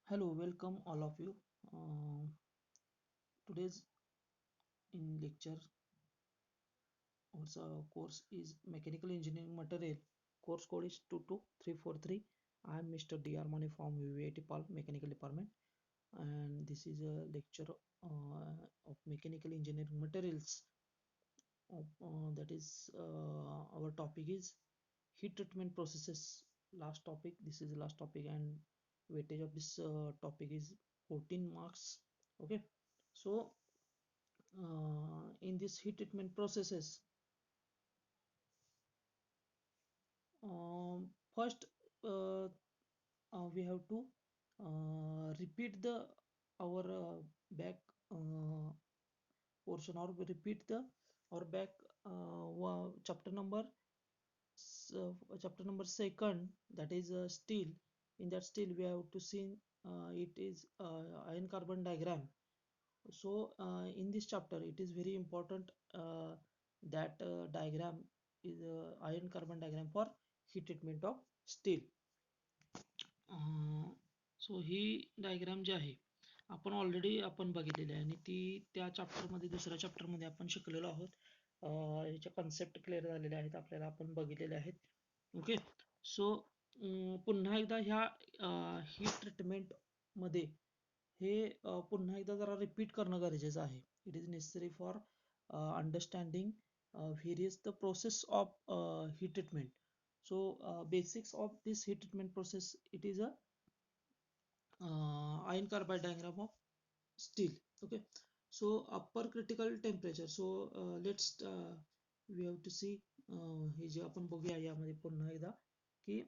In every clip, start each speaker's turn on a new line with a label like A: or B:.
A: Hello, welcome all of you. Today's in lecture, our course is Mechanical Engineering Material. Course code is 22343. I am Mr. D.R. Mane from UAT PAL Mechanical Department, and this is a lecture of Mechanical Engineering Materials. That is, our topic is heat treatment processes. Last topic. This is the last topic, and weightage of this topic is 14 marks. Okay, so in this heat treatment processes, first uh, we have to repeat the our back uh, portion, or we repeat the our back chapter number chapter number second, that is steel. In that steel we have to see it is iron carbon diagram. So in this chapter it is very important that diagram is iron carbon diagram for heat treatment of steel. So ही diagram जी आहे आपण already आपण बघितलेली आहे, आणि ती त्या चॅप्टरमध्ये दुसऱ्या चॅप्टरमध्ये आपण शिकलेलो आहोत. ह्याच्या कन्सेप्ट क्लिअर झालेल्या आहेत आपल्याला, आपण बघितलेले आहेत. ओके, सो पुन्हा एकदा ह्या हीट ट्रीटमेंट मध्ये हे पुन्हा एकदा जरा रिपीट करणं गरजेचं आहे. It is necessary for understanding various the process of heat treatment. So basics of this heat treatment process, it is a iron carbide diagram of steel. Okay, so upper critical temperature. So let's we have to see हे जे आपण बघूया यामध्ये पुन्हा एकदा की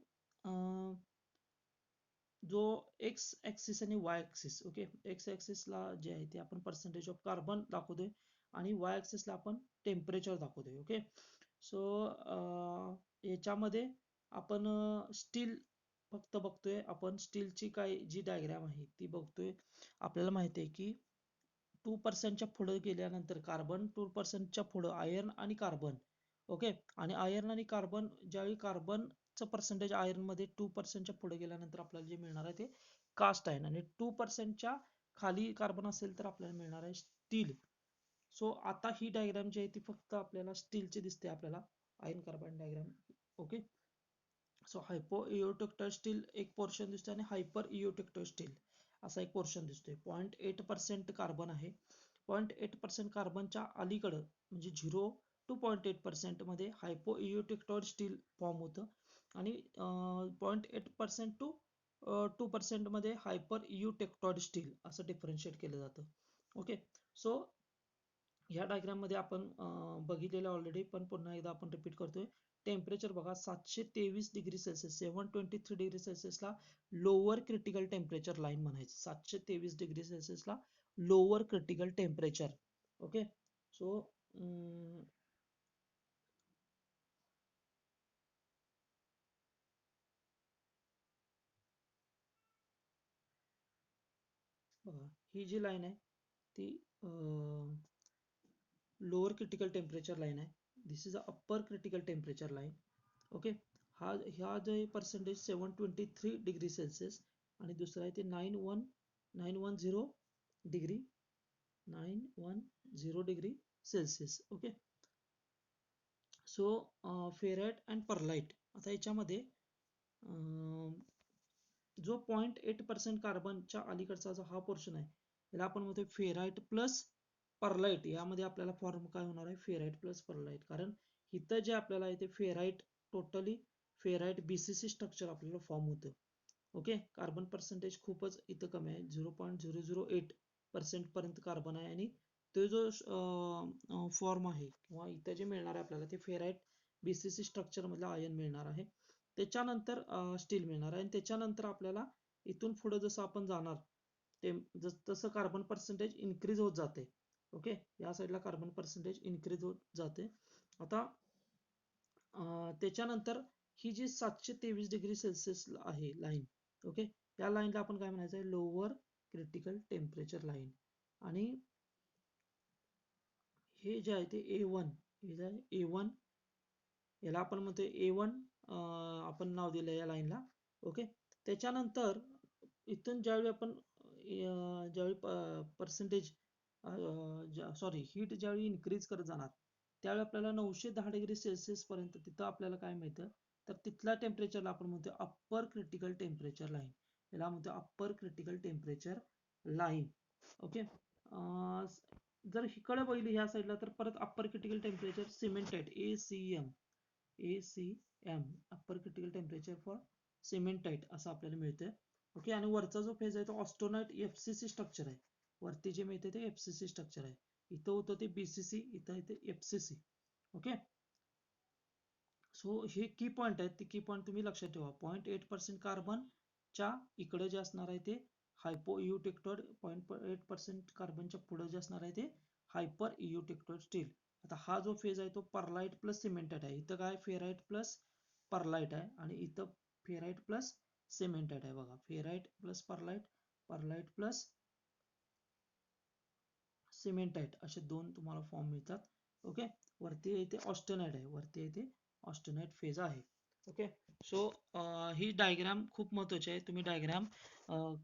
A: जो x axis आणि वाय ऍक्सिस. ओके, एक्स ऍक्सिसला जे आहे ते आपण पर्सेंटेज ऑफ कार्बन दाखवतोय, आणि वाय ऍक्सिसला आपण टेम्परेचर दाखवतोय. ओके, सो याच्यामध्ये आपण स्टील फक्त बघतोय. आपण स्टीलची काय जी डायग्राम आहे ती बघतोय. आपल्याला माहिती आहे की 2%च्या पुढे गेल्यानंतर कार्बन, 2%च्या पुढे आयर्न आणि कार्बन. ओके, आणि आयर्न आणि कार्बन, ज्यावेळी कार्बनचं पर्सेंटेज आयर्न मध्ये 2%च्या पुढे गेल्यानंतर आपल्याला जे मिळणार आहे ते कास्ट आयर्न, आणि 2%च्या खाली कार्बन असेल तर आपल्याला मिळणार आहे स्टील. सो आता ही डायग्राम जी आहे ती फक्त आपल्याला स्टीलची दिसते, आपल्याला iron carbon diagram. Okay, so hypo eutectoid steel एक पोर्शन दिसतोय, आणि हायपर इओटेक्टाईल स्टील असा एक पोर्शन दिसतोय. 0.8% कार्बन आहे. 0.8% कार्बनच्या अलीकडं म्हणजे 0 to 0.8% मध्ये हायपो इओटेक्टाईल स्टील फॉर्म होतं, आणि 0.8% to 2% मध्ये हायपर इओटेक्टॉइड स्टील असं डिफरन्शिएट केलं जातं. ओके, सो ह्या डायग्राम मध्ये आपण बघितलेलं ऑलरेडी, पण पुन्हा एकदा आपण रिपीट करतोय. टेम्परेचर बघा, 723 डिग्री सेल्सिअस, 723 डिग्री सेल्सिअसला लोअर क्रिटिकल टेम्परेचर लाईन म्हणायचं. 723 डिग्री सेल्सिअसला lower critical temperature. Okay, so बघा, ही जी लाईन आहे ती लोअर क्रिटिकल टेम्परेचर लाईन आहे. This is a upper critical temperature line. Okay, ह्या जे पर्सेंटेज 723 डिग्री सेल्सिअस, आणि दुसरा आहे ते 910 degree Celsius. Okay, so ferrite and pearlite. आता याच्यामध्ये जो 0.8% कार्बनच्या अलीकडचा जो हा पोर्शन आहे याला आपण म्हणतो फेराइट प्लस परलाइट. यामध्ये आपल्याला फॉर्म काय होणार आहे, फेराइट प्लस परलाइट. कारण इथं जे आपल्याला आहे ते ferrite, totally ferrite BCC structure आपल्याला फॉर्म होतं. ओके, कार्बन पर्सेंटेज खूपच इथं कमी आहे, 0.008% पर्यंत कार्बन आहे, आणि तो जो फॉर्म आहे किंवा इथं जे मिळणार आहे आपल्याला ते फेराइट बीसीसी स्ट्रक्चर मधला आयन मिळणार आहे. त्याच्यानंतर स्टील मिळणार आहे, आणि त्याच्यानंतर आपल्याला इथून पुढे जसं आपण जाणार ते तसं कार्बन पर्सेंटेज इन्क्रीज होत जाते. ओके, या साईडला कार्बन पर्सेंटेज इन्क्रीज होत जाते. आता त्याच्यानंतर ही जी 723 डिग्री सेल्सिअस आहे लाईन. ओके, या लाईनला आपण काय म्हणायचं आहे, लोअर क्रिटिकल टेम्परेचर लाईन. आणि हे जे आहे ते A1, हे जे आहे A1, याला आपण म्हणतो A1, आपण नाव दिलं या लाईनला. ओके, त्याच्यानंतर इथून ज्यावेळी आपण ज्यावेळी पर्सेंटेज सॉरी हीट ज्यावेळी इन्क्रीज करत जाणार त्यावेळी आपल्याला 910 डिग्री सेल्सिअस पर्यंत तिथं आपल्याला काय मिळतं तर तिथल्या टेम्परेचरला आपण म्हणतो अप्पर क्रिटिकल टेम्परेचर लाईन. याला म्हणतो upper critical temperature line. Okay. जर इकडे बघितली ह्या साईडला तर परत upper critical temperature cemented ACM ACM upper critical temperature for cementite असं आपल्याला मिळतं. ओके. आणि वरचा जो फेज आहे तो ऑस्टोनाइट FCC स्ट्रक्चर आहे. वरती जे मिळते ते FCC स्ट्रक्चर आहे. इथं होतं ते BCC, इथं येते FCC. ओके. सो हे की पॉईंट आहेत, ते की पॉईंट तुम्ही लक्षात ठेवा. 0.8% कार्बनच्या इकडे जे असणार आहे ते हायपो इयुटेक्टोड, 0.8% कार्बनच्या पुढे जे असणार आहे ते हायपर इयुटेक्टोड स्टील. आता हा जो फेज आहे तो परलाइट प्लस सिमेंटेड आहे. इथं काय फेराइट प्लस परलाइट आहे आणि इथं फेराइट प्लस सिमेंटेड आहे बघा. Ferrite plus pearlite, pearlite plus cementite असे दोन तुम्हाला फॉर्म मिळतात. ओके. वरती इथे ऑस्टेनाइट आहे, वरती इथे ऑस्टेनाइट फेज आहे. ओके. सो ही डायग्राम खूप महत्वाची आहे. तुम्ही डायग्राम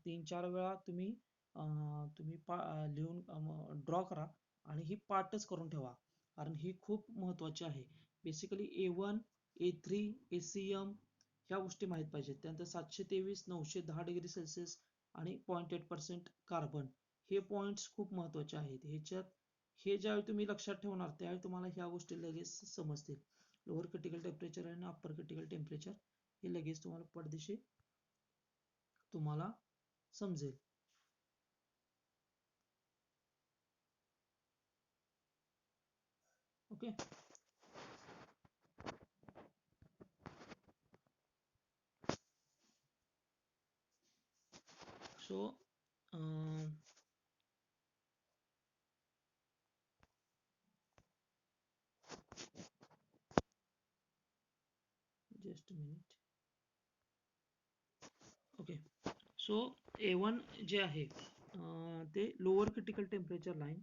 A: 3-4 वेळा तुम्ही तुम्ही लिहून ड्रॉ करा आणि ही पाठच करून ठेवा कारण ही खूप महत्वाची आहे. बेसिकली A1 A3 ACM ह्या गोष्टी माहीत पाहिजेत. त्यानंतर 723 910 डिग्री सेल्सिअस आणि 0.8% कार्बन हे पॉइंट्स खूप महत्वाचे आहेत. ह्याच्यात हे ज्यावेळी तुम्ही लक्षात ठेवणार त्यावेळी तुम्हाला ह्या गोष्टी लगेच समजतील. लोअर क्रिटिकल टेम्परेचर आणि अप्पर क्रिटिकल टेम्परेचर हे लगेच तुम्हाला पडदेशी तुम्हाला समजेल. Okay. So just minute. Okay. So A1 जे आहे ते lower critical temperature line.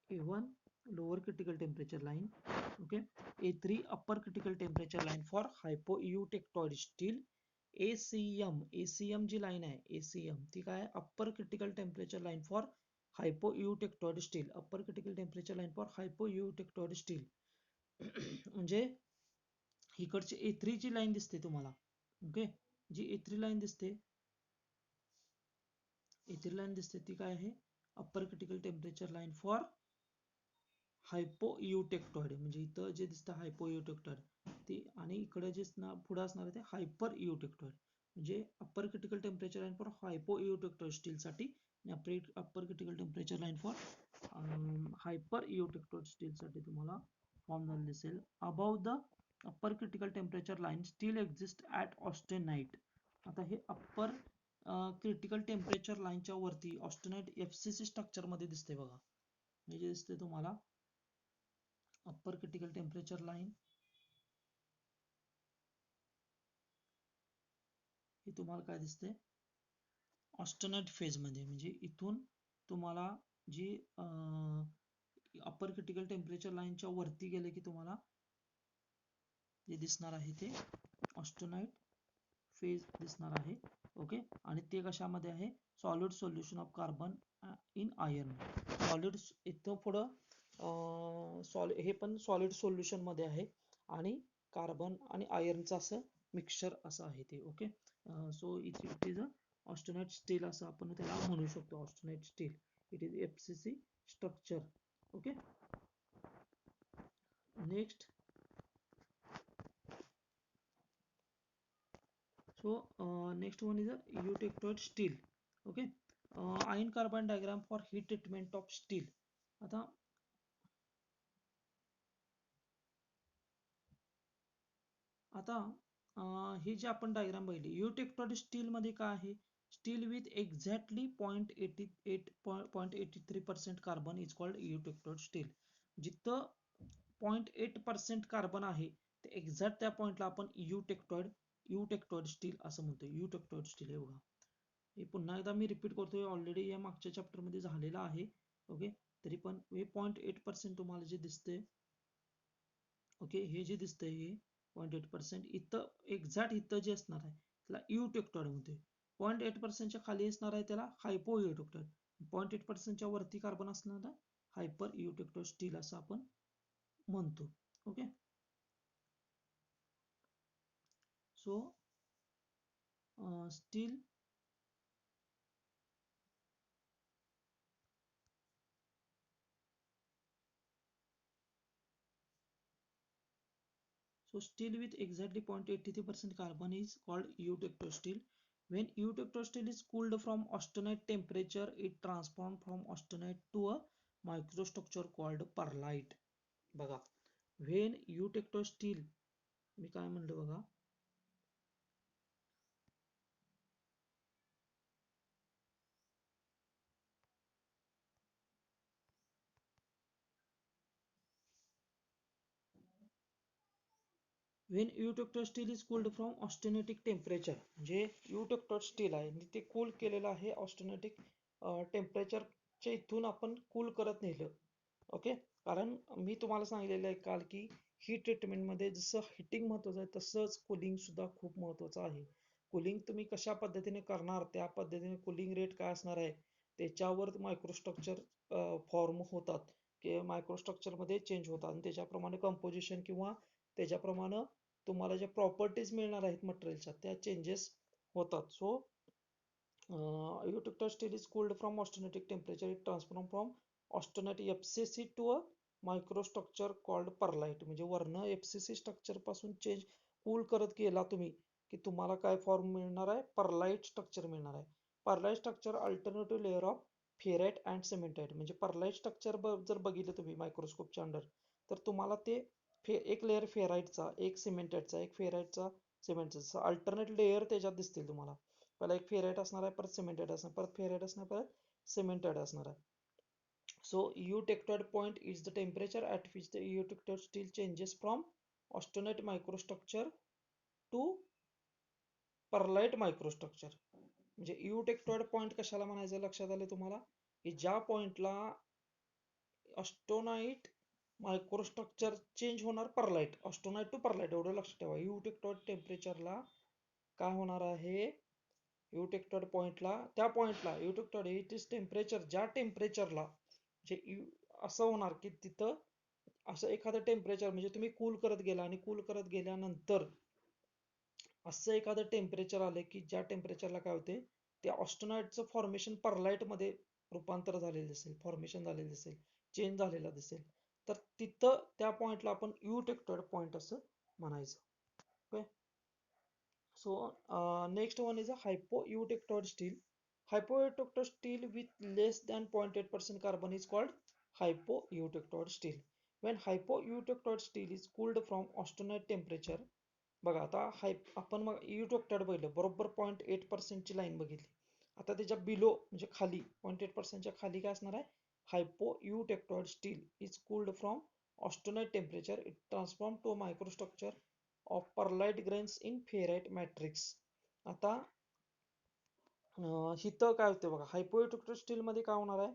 A: A1 lower critical temperature line. Okay. A3 upper critical temperature line for hypoeutectoid steel. ACM जी लाईन आहे ACM ती काय upper critical temperature line for hypoeutectoid steel. Upper critical temperature line for hypoeutectoid steel. म्हणजे इकडची A3 ची line दिसते तुम्हाला. Okay. जी A3 line दिसते A3 लाईन दिसते ती काय आहे upper critical temperature line for hypoeutectoid. म्हणजे इथं जे दिसतं हायपोइयुटेक्टोइड ती आणि इकडे जे पुढे असणार आहे ते हायपर इयुटेक्टोइड. म्हणजे upper critical temperature line for hypoeutectoid steel साठी आणि upper critical temperature line for hyper eutectoid steel साठी तुम्हाला फॉर्म झालेला दिसेल. Above the upper critical temperature line steel exist at austenite. आता हे अप्पर क्रिटिकल टेम्परेचर लाईनच्या वरती ऑस्टेनाइट FCC स्ट्रक्चर मध्ये दिसते बघा. हे जे दिसते तुम्हाला अप्पर क्रिटिकल टेम्परेचर लाईन ही तुम्हाला काय दिसते ऑस्टेनाइट फेज मध्ये. म्हणजे इथून तुम्हाला जी अप्पर क्रिटिकल टेम्परेचर लाईनच्या वरती गेले की तुम्हाला जे दिसणार आहे ते ऑस्टेनाइट फेज दिसणार आहे. ओके. आणि ते कशामध्ये आहे solid solution of carbon in iron. Solid इथं पुढं हे पण सॉलिड सोल्युशन मध्ये आहे आणि कार्बन आणि आयर्नचं असं मिक्सचर असं आहे ते. Okay. So it is a austenite steel असं आपण त्याला म्हणू शकतो. Austenite still it is FCC structure. Okay. Next. So next one is a eutectoid steel. Okay. Iron carbon diagram for heat treatment of steel. आता हे जे आपण diagram बघितली युटेक्टोड स्टील मध्ये काय आहे steel with exactly 0.83% carbon is called eutectoid steel. जिथं 0.8% carbon आहे ते एक्झॅक्ट त्या पॉइंटला आपण युटेक्टोड स्टील असं म्हणतो. युटेक्टोड स्टील हे बघा. हे पुन्हा एकदा मी रिपीट करतोय ऑलरेडी या मागच्या चॅप्टर मध्ये झालेलं आहे. ओके. तरी पण हे 0.8% तुम्हाला जे दिसतंय, ओके, हे जे दिसतंय हे 0.8%, इथं एक्झॅक्ट इथं जे असणार आहे त्याला युटेक्टॉइड म्हणते. 0.8%च्या खाली असणार आहे त्याला हायपो युटेक्टॉइड. 0.8%च्या वरती कार्बन असणार हायपर युटेक्टॉइड स्टील असं आपण म्हणतो. Okay, so steel So steel with exactly 0.83% carbon is called eutector steel. When eutector steel is cooled from austenite temperature, it transforms from austenite to a microstructure called perlite. बघा, when eutector steel, मी काय म्हणलं बघा, when eutector steel is cooled from austenitic temperature, जे eutector steel आहे ते cool केलेलं आहे austenitic टेम्परेचरच्या इथून आपण कूल करत नेलं. ओके, कारण मी तुम्हाला सांगितलेलं आहे काल की हीट ट्रीटमेंटमध्ये जसं हिटिंग महत्वाचं आहे तसंच कुलिंग सुद्धा खूप महत्वाचं आहे. कुलिंग तुम्ही कशा पद्धतीने करणार, त्या पद्धतीने कुलिंग रेट काय असणार आहे त्याच्यावर मायक्रोस्ट्रक्चर फॉर्म होतात किंवा मायक्रोस्ट्रक्चरमध्ये चेंज होतात आणि त्याच्याप्रमाणे कंपोजिशन किंवा त्याच्याप्रमाणे तुम्हाला ज्या प्रॉपर्टीज मिळणार आहेत मटेरियलच्या त्या चेंजेस होतात. So eutector steel is cooled from austenitic temperature. It transforms from austenite FCC to a microstructure called perlite. म्हणजे वरनं FCC स्ट्रक्चर पासून चेंज कूल करत गेला तुम्ही की तुम्हाला काय फॉर्म मिळणार आहे, परलाइट स्ट्रक्चर मिळणार आहे. Pearlite structure alternative layer of ferrite and cementite. म्हणजे परलाइट स्ट्रक्चर जर बघितलं तुम्ही मायक्रोस्कोपच्या अंडर तर तुम्हाला ते एक लेअर फेराइटचा, एक सिमेंटाइटचा, एक फेराइटचा, सिमेंटचा अल्टरनेट लेअर त्याच्यात दिसतील तुम्हाला. पहिला एक फेराइट असणार आहे, परत सिमेंटेड असणार, परत फेराइट असणार, परत सिमेंटेड असणार आहे. So eutectoid point is the temperature at which the eutectoid steel changes from austenite microstructure to perlite microstructure. म्हणजे eutectoid point कशाला म्हणायचं लक्षात आलं तुम्हाला, की ज्या पॉइंटला ऑस्टोनाइट मायक्रोस्ट्रक्चर चेंज होणार परलाइट, ऑस्टोनाइट टू परलाइट एवढं लक्षात ठेवा. eutectoid टेम्परेचरला काय होणार आहे, युटेक्टॉइड पॉइंटला, त्या पॉइंटला युटेक्टॉइड इट इज टेम्परेचर, ज्या टेम्परेचरला जे असं होणार की तिथं असं एखादं टेम्परेचर म्हणजे तुम्ही कूल करत गेला आणि कूल करत गेल्यानंतर असं एखादं टेम्परेचर आलं की ज्या टेम्परेचरला काय होते, त्या ऑस्टोनाइटचं फॉर्मेशन परलाइट मध्ये रूपांतर झालेलं दिसेल, फॉर्मेशन झालेलं दिसेल, चेंज झालेला दिसेल, तर तिथं त्या पॉइंटला आपण युटेक्टॉइड पॉइंट असं म्हणायचं. Okay, so next one is a hypoeutectoid steel. Hypoeutectoid steel with less than 0.8% carbon is called hypoeutectoid steel. When hypoeutectoid steel is cooled from austenite temperature, बघा आता आपण मग eutectoid बघितलं बरोबर 0.8% ची लाईन बघितली. आता त्याच्या बिलो म्हणजे खाली 0.8%च्या खाली काय असणार आहे, hypoeutectoid steel is cooled from austenite temperature. It transforms to a microstructure of perlite grains in ferrite matrix. आता इथं काय होते बघा, हायपोइलेक्ट्रिक स्टील मध्ये काय होणार आहे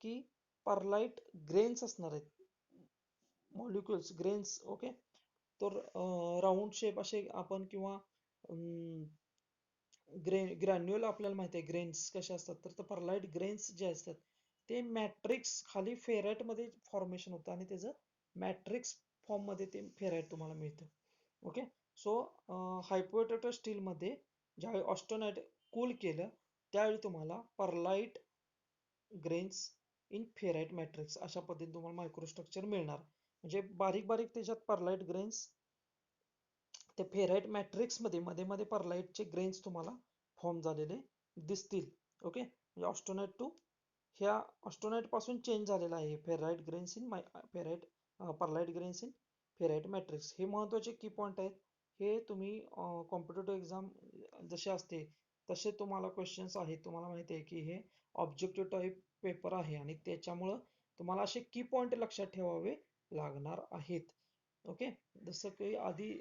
A: की परलाइट ग्रेन्स असणार आहेत, मॉलिक्युल्स ग्रेन्स. ओके, तर राऊंड शेप असे आपण किंवा ग्रॅन्युअल आपल्याला माहिती आहे ग्रेन्स कसे असतात, तर परलाइट ग्रेन्स जे असतात ते मॅट्रिक्स खाली फेराइट मध्ये फॉर्मेशन होतं आणि त्याचं मॅट्रिक्स फॉर्म मध्ये ते फेराइट तुम्हाला मिळतं. ओके, सो हायपोइलेक्ट्रिक स्टील मध्ये ज्यावेळी ऑस्टोनाइट कूल केलं त्यावेळी तुम्हाला pearlite grains in ferrite matrix अशा पद्धतीने तुम्हाला मायक्रोस्ट्रक्चर मिळणार. म्हणजे बारीक बारीक त्याच्यात परलाइट ग्रेन्स ते फेराइट मॅट्रिक्स मध्ये मध्ये मध्ये परलाइटचे ग्रेन्स तुम्हाला फॉर्म झालेले दिसतील. ओके, म्हणजे ऑस्टोनाइट टू ह्या ऑस्टोनाइट पासून चेंज झालेला आहे ferrite grains in ferrite pearlite grains in ferrite matrix. हे महत्वाचे की पॉईंट आहेत. हे तुम्ही कॉम्पिटेटिव्ह एक्झाम जसे असते तसे तुम्हाला क्वेश्चन्स आहेत. तुम्हाला माहिती आहे की हे ऑब्जेक्टिव्ह टाईप पेपर आहे आणि त्याच्यामुळं तुम्हाला असे की पॉईंट लक्षात ठेवावे लागणार आहेत. ओके, जसं की आधी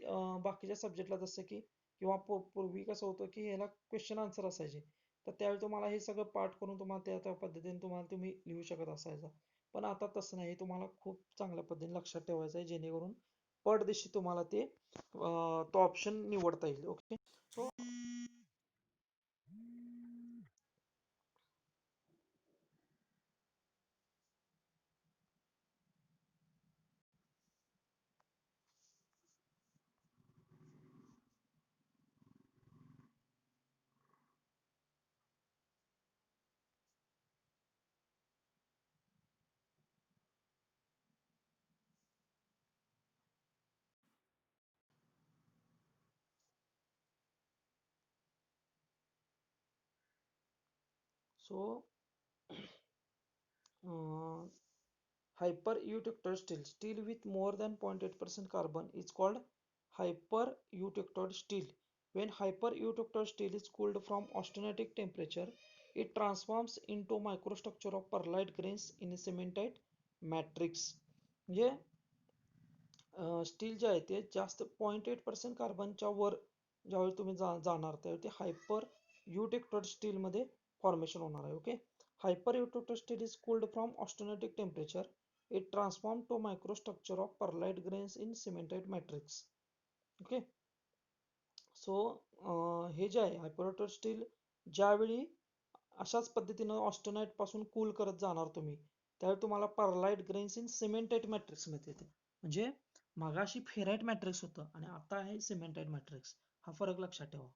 A: बाकीच्या सब्जेक्टला जसं की किंवा पूर्वी कसं होतं की ह्याला क्वेश्चन आन्सर असायचे, तर त्यावेळी तुम्हाला हे सगळं पाठ करून तुम्हाला त्या त्या पद्धतीने तुम्ही लिहू शकत असायचा. पण आता तसं नाही, तुम्हाला खूप चांगल्या पद्धतीने लक्षात ठेवायचं आहे, जेणेकरून पडदिशी तुम्हाला ते तो ऑप्शन निवडता येईल. Okay. So so hyper-eutectoid steel. Steel with more than 0.8% carbon is called hyper-eutectoid steel. When hyper-eutectoid steel is cooled from austenitic temperature, it transforms into microstructure of pearlite grains in a cementite matrix. म्हणजे steel जे आहे ते जास्त 0.8% कार्बनच्या वर ज्यावेळी तुम्ही जाणार त्यावेळी ते हायपर युटेक्टोड स्टीलमध्ये फॉर्मेशन होणार आहे. Okay. Hyper eutectoid steel is cooled from austenitic temperature. It transform to microstructure of pearlite grains in cementite matrix. Okay. So हे जे आहे हायपर स्टील ज्यावेळी अशाच पद्धतीनं ऑस्टेनाइट पासून कूल करत जाणार तुम्ही, त्यावेळी तुम्हाला pearlite grains in cementite matrix मध्ये येते. म्हणजे मागाशी फेराइट मॅट्रिक्स होतं आणि आता आहे सिमेंटाइट मॅट्रिक्स. हा फरक लक्षात ठेवा.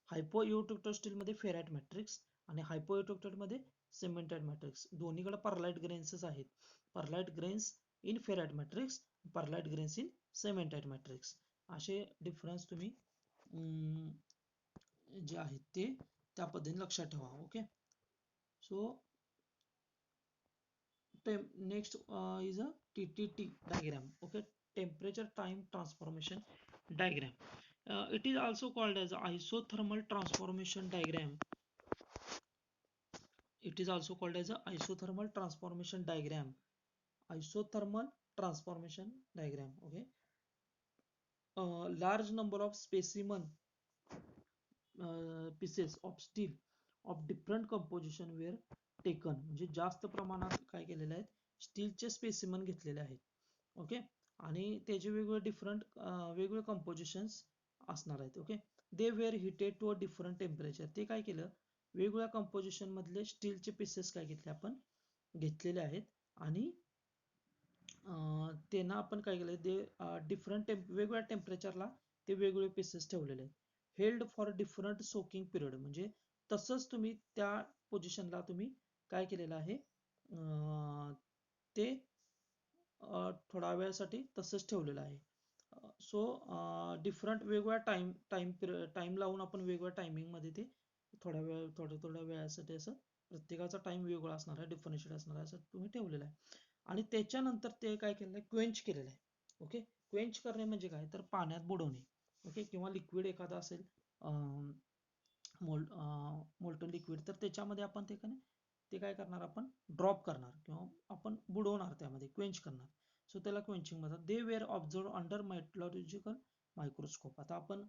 A: हायपो इलेक्ट्रोड स्टील मध्ये फेराइट मॅट्रिक्स आणि हायपो इलेक्ट्रोड मध्ये सिमेंटाइट मॅट्रिक्स. दोन्हीकडे परलाइट ग्रेन्सच आहेत. Pearlite grains in ferrite matrix, pearlite grains in cementite matrix. असे डिफरन्स तुम्ही जे आहेत ते त्या पद्धतीने लक्षात ठेवा. Okay. So next is a TTT diagram. Okay, temperature time transformation diagram. It is also called as isothermal transformation diagram. It is also called as a isothermal transformation diagram. Isothermal transformation diagram. Okay. Large number of specimen pieces of steel of different composition were taken. म्हणजे जास्त प्रमाणात काय केलेले आहेत, स्टीलचे specimen घेतलेले आहेत. Okay. आणि त्याचे वेगवेगळे डिफरंट वेगवेगळे कंपोजिशन्स असणार आहेत. Okay. They were heated to a different temperature. ते काय केलं, वेगवेगळ्या कंपोजिशन मधले स्टीलचे पीसेस काय घेतले आपण घेतलेले आहेत आणि त्यांना आपण काय केलं, ते डिफरंट वेगवेगळ्या टेम्परेचरला ते वेगवेगळे पीसेस ठेवलेले आहेत. Held for different soaking period. म्हणजे तसंच तुम्ही त्या पोझिशनला तुम्ही काय केलेलं आहे, ते थोड्या वेळासाठी तसंच ठेवलेलं आहे. सो डिफरंट वेगवेगळ्या टाइम लावून आपण वेगवेगळ्या टायमिंग मध्ये ते थोड्या वेळासाठी असं प्रत्येकाचा टाइम वेगळा असणार आहे, डिफरन्शिएट असणार आहे, असं तुम्ही ठेवलेलं आहे. आणि त्याच्यानंतर ते काय केलेलं आहे, क्वेंच केलेलं आहे. ओके. क्वेंच करणे म्हणजे काय, तर पाण्यात बुडवणे. ओके. किंवा लिक्विड एखादा असेल मोल्टन लिक्विड, तर त्याच्यामध्ये आपण ते काय करणार, आपण ड्रॉप करणार किंवा आपण बुडवणार, त्यामध्ये क्वेंच करणार. सो त्याला क्वेंचिंग म्हणतात. They were observe under metrological microscope. आता आपण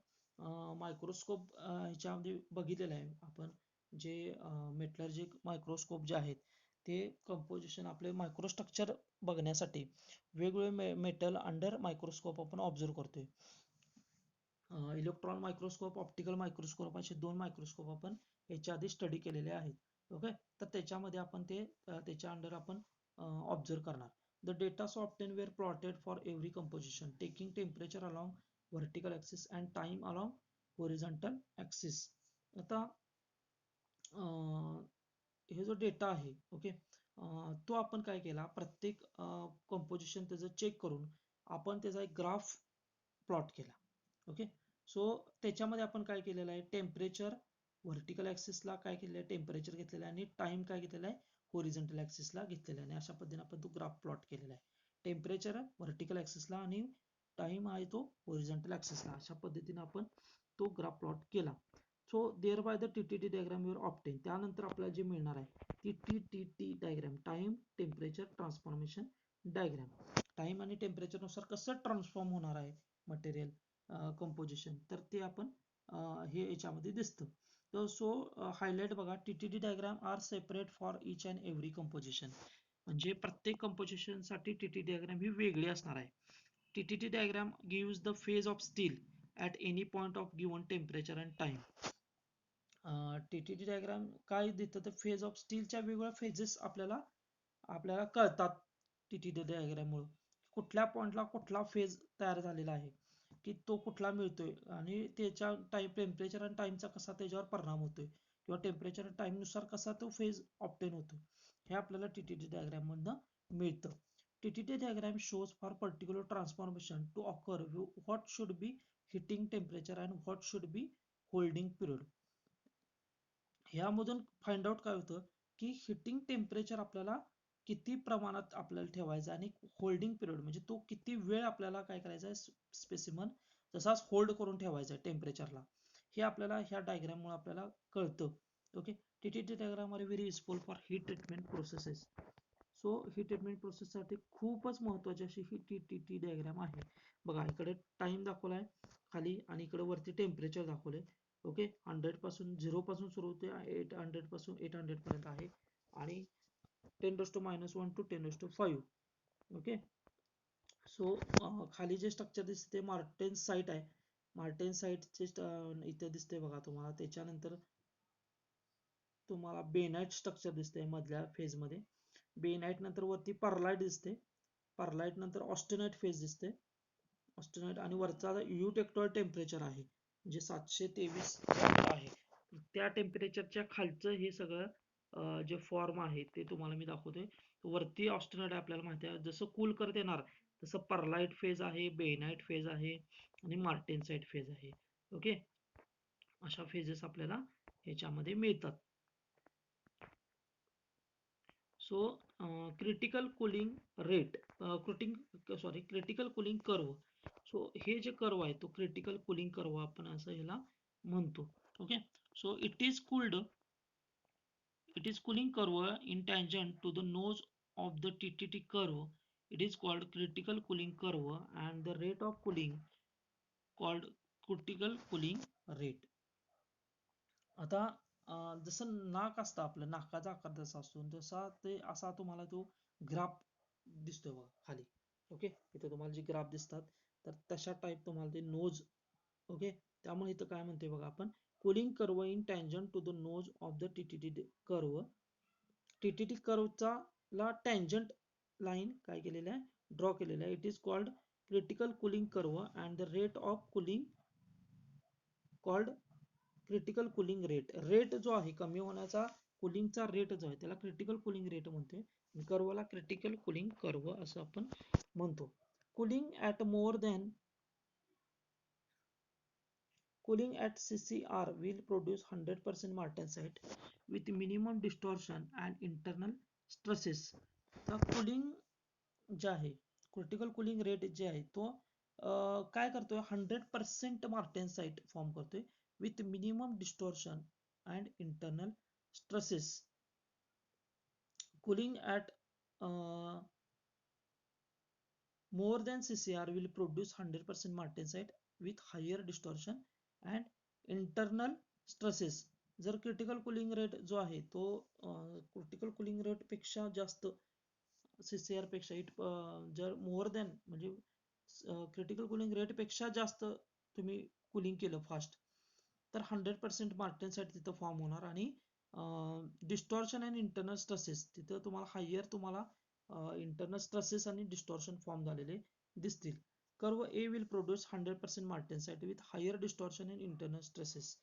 A: मायक्रोस्कोप ह्याच्यामध्ये बघितलेलं आहे आपण, जे मेटलर्जिक मायक्रोस्कोप जे आहेत ते कंपोजिशन आपले मायक्रोस्ट्रक्चर बघण्यासाठी वेगवेगळे मेटल अंडर मायक्रोस्कोप आपण ऑब्झर्व करतोय. इलेक्ट्रॉन मायक्रोस्कोप, ऑप्टिकल मायक्रोस्कोप असे 2 मायक्रोस्कोप आपण याच्या आधी स्टडी केलेले आहेत. ओके. तर त्याच्यामध्ये आपण त्याच्या अंडर आपण ऑब्झर्व करणार. The data obtain were plotted for every composition taking temperature along vertical axis and time along horizontal axis. आता हे जो डेटा आहे, ओके, तो आपण काय केला, प्रत्येक कंपोजिशन त्याचं चेक करून आपण त्याचा एक ग्राफ प्लॉट केला. ओके. सो त्याच्यामध्ये आपण काय केलेलं आहे, टेम्परेचर व्हर्टिकल ऍक्सिसला काय केलेलं आहे, टेम्परेचर घेतलेलं आहे आणि टाइम काय घेतलेला आहे, होरिझॉन्टल ऍक्सिसला घेतलेला आहे. आणि अशा पद्धतीने आपण तो ग्राफ प्लॉट केलेला आहे. टेम्परेचर व्हर्टिकल ऍक्सिसला आणि टाइम आहे तो होरिझॉन्टल ऍक्सिसला. अशा पद्धतीने आपण तो ग्राफ प्लॉट केला. So there by the TTT diagram your obtain. त्यानंतर आपल्याला जे मिळणार आहे ती TTT diagram, time temperature transformation diagram. Time आणि टेम्परेचर नुसार कसं ट्रान्सफॉर्म होणार आहे मटेरियल कंपोजिशन, तर ते आपण हे याच्यामध्ये दिसतं. तर सो हायलाइट बघा, TTD diagram are separate for each and every composition. म्हणजे प्रत्येक कंपोजिशन साठी टीटी डायग्राम ही वेगळी असणार आहे. TTT diagram gives the phase of still at any point of given temperature and time. TTT diagram काय देतं तर फेज ऑफ स्टीलच्या वेगवेगळ्या फेजेस आपल्याला आपल्याला कळतात टीटीटी डायग्राममुळे. कुठल्या पॉइंटला कुठला फेज तयार झालेला आहे, की तो कुठला मिळतोय आणि त्याच्या टाइम टेम्परेचर आणि टाइमचा कसा त्याच्यावर परिणाम होतोय किंवा टेम्परेचर आणि टाइमनुसार कसा तो फेज ऑप्टेन होतो, हे आपल्याला टीटीटी डायग्राम मधनं मिळतं. TTT diagram shows for particular transformation to occur what should be heating temperature and what should be holding period. ह्यामधून फाइंड आउट काय होतं की हिटिंग टेम्परेचर आपल्याला किती प्रमाणात आपल्याला ठेवायचं आणि होल्डिंग पिरियड म्हणजे तो किती वेळ आपल्याला काय करायचा आहे स्पेसिमन तसाच होल्ड करून ठेवायचा आहे टेम्परेचरला, हे आपल्याला ह्या डायग्राममुळे आपल्याला कळतं. Okay. TTT diagram are very useful for heat treatment processes. So ही ट्रीटमेंट प्रोसेससाठी खूपच महत्त्वाची अशी ही टीटीटी डायग्राम आहे. बघा इकडे टाइम दाखवलाय खाली आणि इकडे वरती टेम्परेचर दाखवले. ओके. 100 पासून 0 पासून सुरू होते 800 पासून 800 पर्यंत आहे आणि 10⁻⁻1 to 10⁵. ओके. सो खाली जे स्ट्रक्चर दिसते मार्टेन साइट आहे. मार्टेन साइटचे इथे दिसते बघा तुम्हाला. त्याच्यानंतर तुम्हाला बेनाइट स्ट्रक्चर दिसते मधल्या फेज मध्ये. बेनाइट नंतर वरती परलाइट दिसते. परलाइट नंतर ऑस्टेनाइट फेज दिसते. ऑस्टेनाइट आणि वरचा युटेक्टोइड टेम्परेचर आहे म्हणजे 723 आहे. त्या टेम्परेचरच्या खालचं हे सगळं जे फॉर्म आहे ते तुम्हाला मी दाखवतोय. वरती ऑस्टेनाइट आपल्याला माहिती आहे जसं कूल करत येणार तसं परलाइट फेज आहे, बेनाइट फेज आहे आणि मार्टेनसाइट फेज आहे. ओके. अशा फेजेस आपल्याला ह्याच्यामध्ये मिळतात. So critical cooling rate, critical cooling curve. So हे जे कर्व आहे तो क्रिटिकल कुलिंग कर्व आपण असं ह्याला म्हणतो. Okay. So it is cooling curve in tangent to the nose of the TTT curve. It is called critical cooling curve and the rate of cooling called critical cooling rate. आता जसं नाक असतं आपलं नाकाचा आकार जसा असतो तसा ते असा तुम्हाला तो ग्राफ दिसतोय बघा खाली. ओके. इथे तुम्हाला जे ग्राफ दिसतात तर तशा टाईप तुम्हाला ते नोज. ओके. त्यामुळे इथं काय म्हणतोय बघा आपण cooling curve in tangent to the nose of the TTT curve. TTT कर्वचा ला टँजंट लाईन काय केलेलं आहे ड्रॉ केलेलं आहे. It is called critical cooling curve and the rate of cooling called critical cooling rate. Rate जो आहे कमी होण्याचा कुलिंगचा रेट जो आहे त्याला क्रिटिकल कुलिंग रेट म्हणते. कर्वला क्रिटिकल कुलिंग कर्व असं आपण म्हणतो. Cooling at more than cooling at CCR will produce 100% martensite with minimum distortion and internal stresses. तर कूलिंग जे आहे क्रिटिकल कुलिंग रेट जे आहे तो काय करतोय 100% मार्टेनसाइट फॉर्म करतोय with minimum distortion and internal stresses. Cooling at more than CCR will produce 100% martensite with higher distortion and internal stresses. जर क्रिटिकल कुलिंग रेट जो आहे तो क्रिटिकल कुलिंग रेट पेक्षा जास्त CCR पेक्षा जर मोर दॅन म्हणजे क्रिटिकल कुलिंग रेट पेक्षा जास्त तुम्ही कुलिंग केलं फास्ट तर 100% मार्टेनसाइट तिथं फॉर्म होणार आणि डिस्टॉर्शन अँड इंटरनल स्ट्रेसेस तिथं तुम्हाला हायर तुम्हाला इंटरनल स्ट्रेसेस आणि डिस्टॉर्शन फॉर्म झालेले दिसतील. Curve A will produce 100% martensite with higher distortion and internal stresses.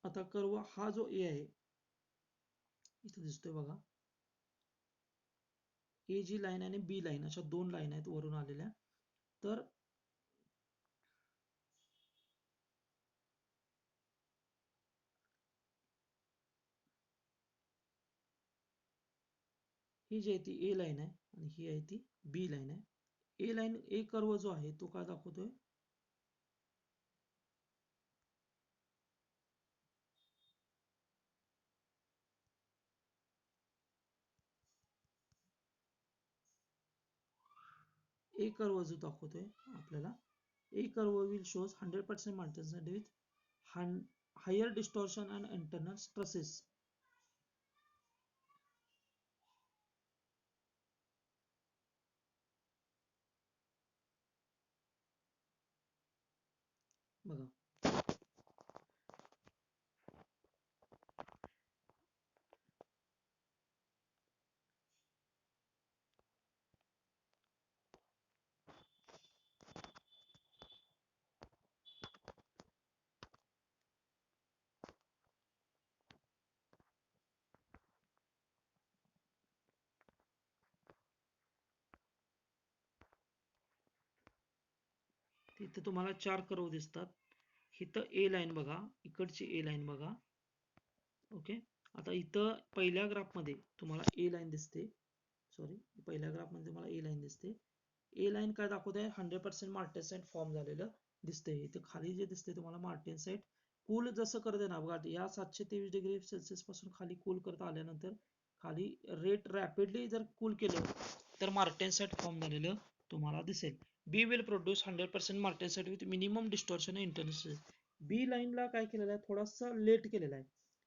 A: आता कर्व हा जो ए आहे इथे दिसतोय बघा. ए जी लाईन आणि बी लाईन अशा दोन लाईन आहेत वरून आलेल्या. तर ही जी आहे ती ए लाईन आहे आणि ही आहे ती बी लाईन आहे. ए लाईन ए कर्व जो आहे तो काय दाखवतोय ए कर्व जो दाखवतोय आपल्याला a curve will shows 100% martensite with higher distortion and internal stresses. बघा. इथं तुम्हाला 4 कर्व दिसतात. इथं ए लाईन बघा, इकडची ए लाईन बघा. ओके. आता इथं पहिल्या ग्राफमध्ये तुम्हाला ए लाईन दिसते. सॉरी, पहिल्या ग्राफमध्ये तुम्हाला ए लाईन दिसते. ए लाईन काय दाखवते? 100% मार्टेनसाइट फॉर्म झालेलं दिसते. इथे खाली जे दिसते तुम्हाला मार्टेनसाइट कूल जसं करते ना बघा, या 723 डिग्री सेल्सिअस पासून खाली कूल करत आल्यानंतर खाली रेट रॅपिडली जर कूल केलं तर मार्टेनसाइट फॉर्म झालेलं तुम्हाला दिसेल. B will produce 100% martensite with minimum distortion internal. B लाईनला काय केलेलं आहे? थोडासा लेट केलेला आहे.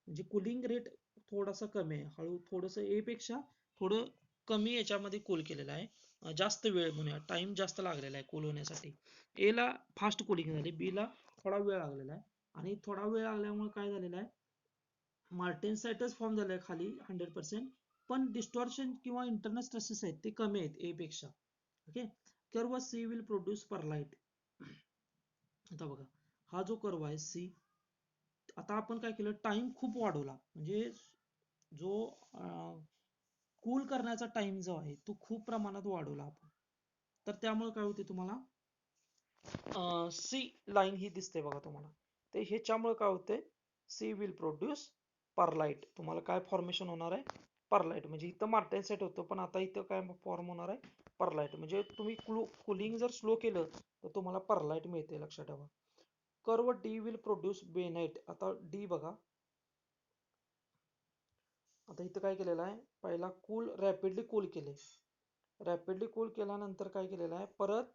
A: म्हणजे कूलिंग रेट थोडासा कमी आहे. हळू थोडंसं ए पेक्षा थोडं कमी याच्यामध्ये कूल केलेलं आहे. जास्त वेळ म्हणूया, टाइम जास्त लागलेला आहे कूल होण्यासाठी. ए ला फास्ट कूलिंग झाली, बी ला थोडा वेळ लागलेला आहे. आणि थोडा वेळ लागल्यामुळे काय झालेलं आहे? मार्टेनसाइटच फॉर्म झालाय खाली 100%, पण डिस्टॉर्शन किंवा इंटरनल स्ट्रेसेस आहेत ते कमी आहेत ए पेक्षा. Okay. Curve C will produce pearlite. आता बघा, हा जो कर्व आहे सी, आता आपण काय केलं? टाइम खूप वाढवला, म्हणजे जो कूल करण्याचा टाइम जो आहे तो खूप प्रमाणात वाढवला आपण. तर त्यामुळे काय होते तुम्हाला? सी लाईन ही दिसते बघा तुम्हाला. ते ह्याच्यामुळे काय होते? C will produce pearlite. तुम्हाला काय फॉर्मेशन होणार आहे? परलाइट. म्हणजे इथं मार्टेनसाइट होतं, पण आता इथं काय फॉर्म होणार आहे? परलाइट. म्हणजे तुम्ही कूलिंग जर स्लो केलं तर तुम्हाला परलाइट मिळते, लक्षात ठेवा. Curve D will produce bainite. आता डी बघा, आता इथं काय केलेलं आहे? पहिला रॅपिडली कूल केले. रॅपिडली कूल केल्यानंतर काय केलेलं आहे? परत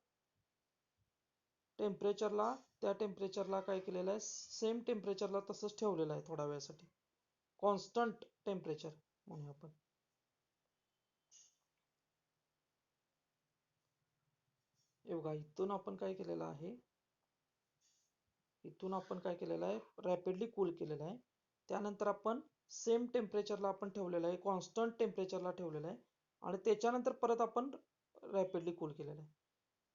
A: टेम्परेचरला, त्या टेम्परेचरला काय केलेलं आहे? सेम टेम्परेचरला तसंच ठेवलेलं आहे थोड्या वेळासाठी. कॉन्स्टंट टेम्परेचर म्हणूया आपण. हे बघा, इथून आपण काय केलेलं आहे? इथून आपण काय केलेलं आहे? रॅपिडली कूल केलेलं आहे. त्यानंतर आपण सेम टेम्परेचरला आपण ठेवलेलं आहे, कॉन्स्टंट टेम्परेचरला ठेवलेलं आहे. आणि त्याच्यानंतर परत आपण रॅपिडली कूल केलेलं आहे.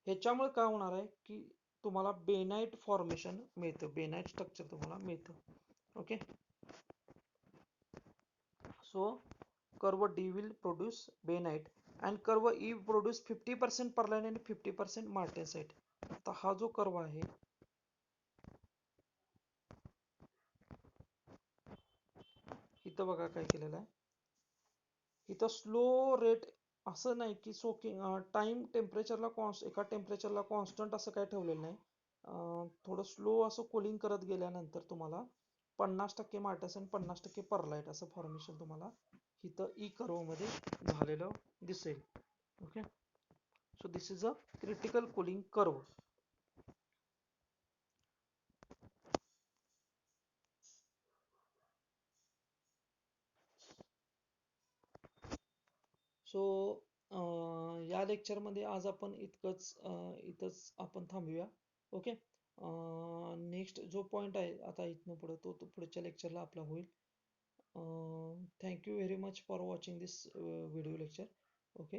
A: ह्याच्यामुळे काय होणार आहे की तुम्हाला बेनाइट फॉर्मेशन मिळतं, बेनाइट स्ट्रक्चर तुम्हाला मिळतं. Okay. So curve D will produce bainite and curve E produce 50% परलाइन आणि 50% मार्टेनसाइट. आता हा जो कर्व आहे, इथं बघा काय केलेलं आहे? इथं स्लो रेट असं नाही की सोकिंग टाइम टेम्परेचरला एका टेम्परेचरला कॉन्स्टंट असं काय ठेवलेलं नाही. थोडं स्लो असं कूलिंग करत गेल्यानंतर तुम्हाला 50% मार्टेस आणि 50% परलाइट असं फॉर्मेशन तुम्हाला इथं ई कर्व मध्ये झालेलं दिसेल. Okay. So this is a critical cooling curve. So या लेक्चरमध्ये आज आपण इथंच आपण थांबूया. ओके. नेक्स्ट जो पॉइंट आहे आता इथनं पुढे तो पुढच्या लेक्चरला आपला होईल. Thank you very much for watching this video lecture. Okay.